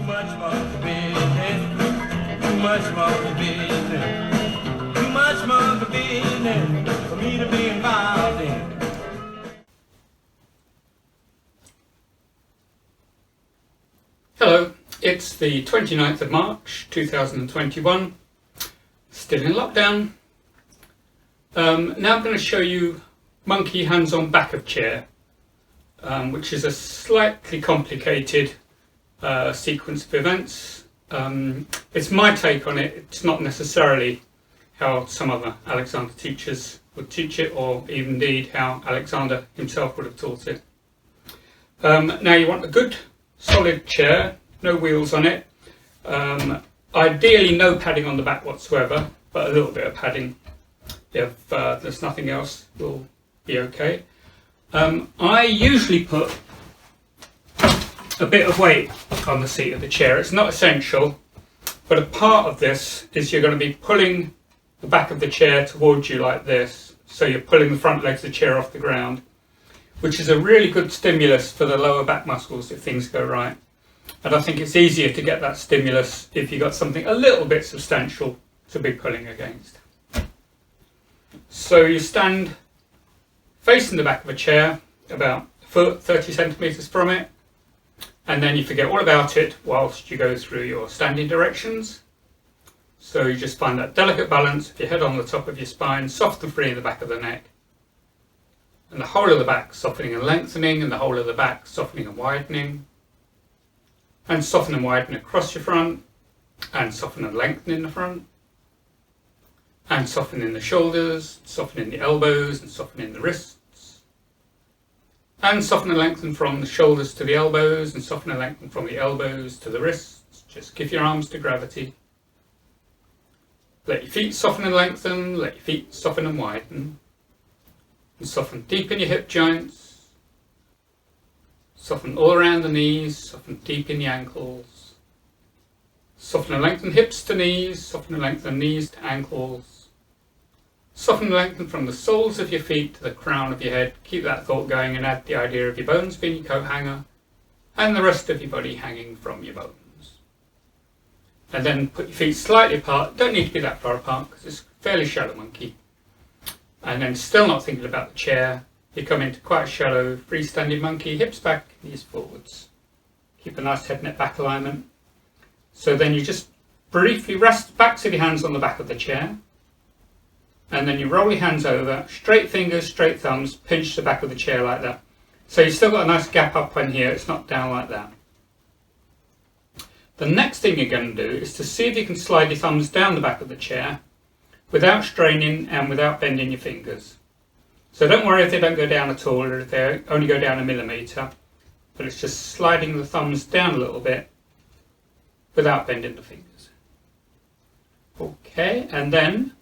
much monkey business, too much monkey business, too much monkey business for me to be involved in. Hello, it's the 29th of March 2021, still in lockdown. Now I'm going to show you monkey hands on back of chair, which is a slightly complicated sequence of events. It's my take on it, it's not necessarily how some other Alexander teachers would teach it, or indeed how Alexander himself would have taught it. Now you want a good solid chair, no wheels on it, ideally no padding on the back whatsoever, but a little bit of padding if there's nothing else will be okay. I usually put a bit of weight on the seat of the chair. It's not essential, but a part of this is you're going to be pulling the back of the chair towards you like this, so you're pulling the front legs of the chair off the ground, which is a really good stimulus for the lower back muscles if things go right. And I think it's easier to get that stimulus if you've got something a little bit substantial to be pulling against. So you stand facing the back of a chair, about a foot, 30 centimetres from it, and then you forget all about it whilst you go through your standing directions. So you just find that delicate balance of your head on the top of your spine, soft and free in the back of the neck, and the whole of the back softening and lengthening, and the whole of the back softening and widening, and soften and widen across your front, and soften and lengthen in the front, and soften in the shoulders, soften in the elbows, and soften in the wrists, and soften and lengthen from the shoulders to the elbows, and soften and lengthen from the elbows to the wrists. Just give your arms to gravity. Let your feet soften and lengthen, let your feet soften and widen, and soften deep in your hip joints. Soften all around the knees, soften deep in the ankles. Soften and lengthen hips to knees, soften and lengthen knees to ankles. Soften and lengthen from the soles of your feet to the crown of your head. Keep that thought going and add the idea of your bones being your coat hanger and the rest of your body hanging from your bones. And then put your feet slightly apart. Don't need to be that far apart because it's a fairly shallow monkey. And then still not thinking about the chair, you come into quite a shallow freestanding monkey, hips back, knees forwards. Keep a nice head neck back alignment. So then you just briefly rest the backs of your hands on the back of the chair, and then you roll your hands over, straight fingers, straight thumbs, pinch the back of the chair like that. So you've still got a nice gap up in here, it's not down like that. The next thing you're going to do is to see if you can slide your thumbs down the back of the chair without straining and without bending your fingers. So don't worry if they don't go down at all, or if they only go down a millimetre, but it's just sliding the thumbs down a little bit without bending the fingers. Okay, and then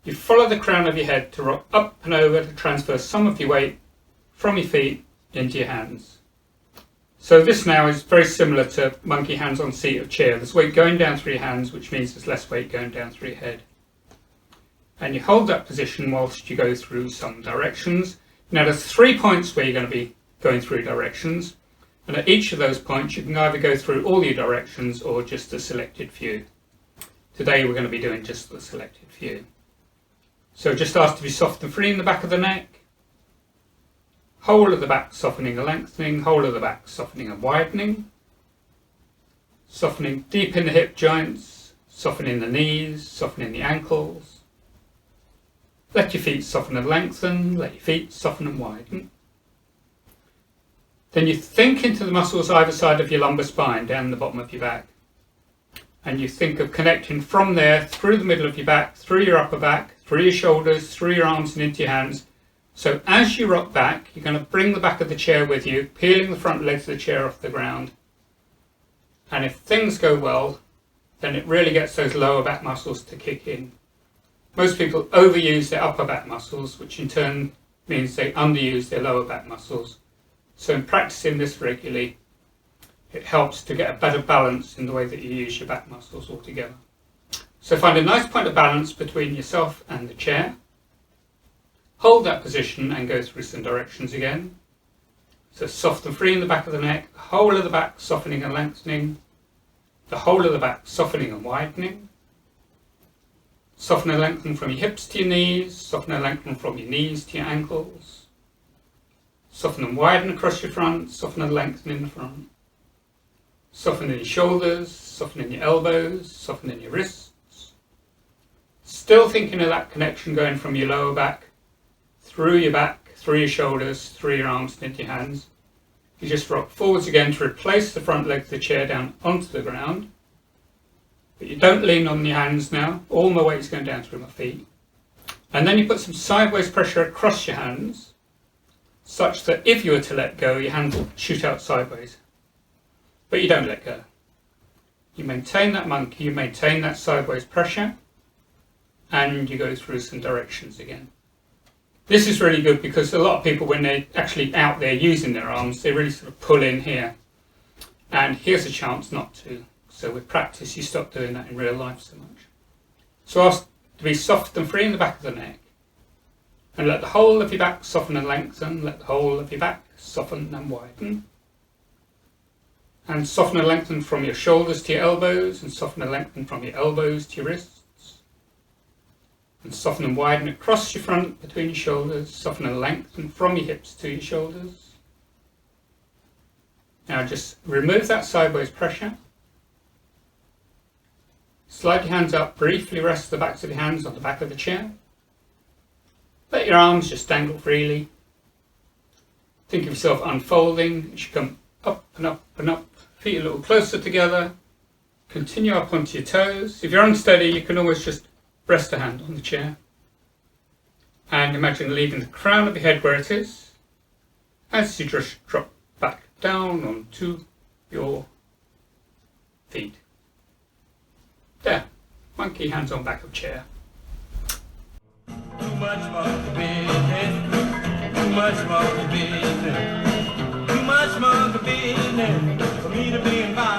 you follow the crown of your head to rock up and over to transfer some of your weight from your feet into your hands. So this now is very similar to monkey hands on seat of chair. There's weight going down through your hands, which means there's less weight going down through your head. And you hold that position whilst you go through some directions. Now there's 3 points where you're going to be going through directions, and at each of those points you can either go through all your directions or just a selected few. Today we're going to be doing just the selected few. So just ask to be soft and free in the back of the neck, whole of the back softening and lengthening, whole of the back softening and widening, softening deep in the hip joints, softening the knees, softening the ankles. Let your feet soften and lengthen, let your feet soften and widen. Then you think into the muscles either side of your lumbar spine, down the bottom of your back. And you think of connecting from there, through the middle of your back, through your upper back, through your shoulders, through your arms and into your hands. So as you rock back, you're going to bring the back of the chair with you, peeling the front legs of the chair off the ground. And if things go well, then it really gets those lower back muscles to kick in. Most people overuse their upper back muscles, which in turn means they underuse their lower back muscles. So in practicing this regularly, it helps to get a better balance in the way that you use your back muscles altogether. So find a nice point of balance between yourself and the chair. Hold that position and go through some directions again. So soft and free in the back of the neck, whole of the back softening and lengthening, the whole of the back softening and widening. Soften and lengthen from your hips to your knees, soften and lengthen from your knees to your ankles. Soften and widen across your front, soften and lengthen in the front. Soften in your shoulders, soften in your elbows, soften in your wrists. Still thinking of that connection going from your lower back, through your shoulders, through your arms and into your hands. You just rock forwards again to replace the front leg of the chair down onto the ground. But you don't lean on your hands now. All my weight's going down through my feet. And then you put some sideways pressure across your hands, such that if you were to let go, your hands will shoot out sideways. But you don't let go. You maintain that monkey, you maintain that sideways pressure, and you go through some directions again. This is really good because a lot of people, when they're actually out there using their arms, they really sort of pull in here. And here's a chance not to. So with practice, you stop doing that in real life so much. So ask to be soft and free in the back of the neck. And let the whole of your back soften and lengthen. Let the whole of your back soften and widen. And soften and lengthen from your shoulders to your elbows. And soften and lengthen from your elbows to your wrists. And soften and widen across your front between your shoulders. Soften and lengthen from your hips to your shoulders. Now just remove that sideways pressure. Slide your hands up, briefly rest the backs of your hands on the back of the chair. Let your arms just dangle freely. Think of yourself unfolding as you come up and up and up. Feet a little closer together. Continue up onto your toes. If you're unsteady, you can always just rest a hand on the chair. And imagine leaving the crown of your head where it is as you just drop back down onto your feet. There, monkey, hands on back of chair. Too much monkey business, too much monkey business, too much monkey business for me to be involved.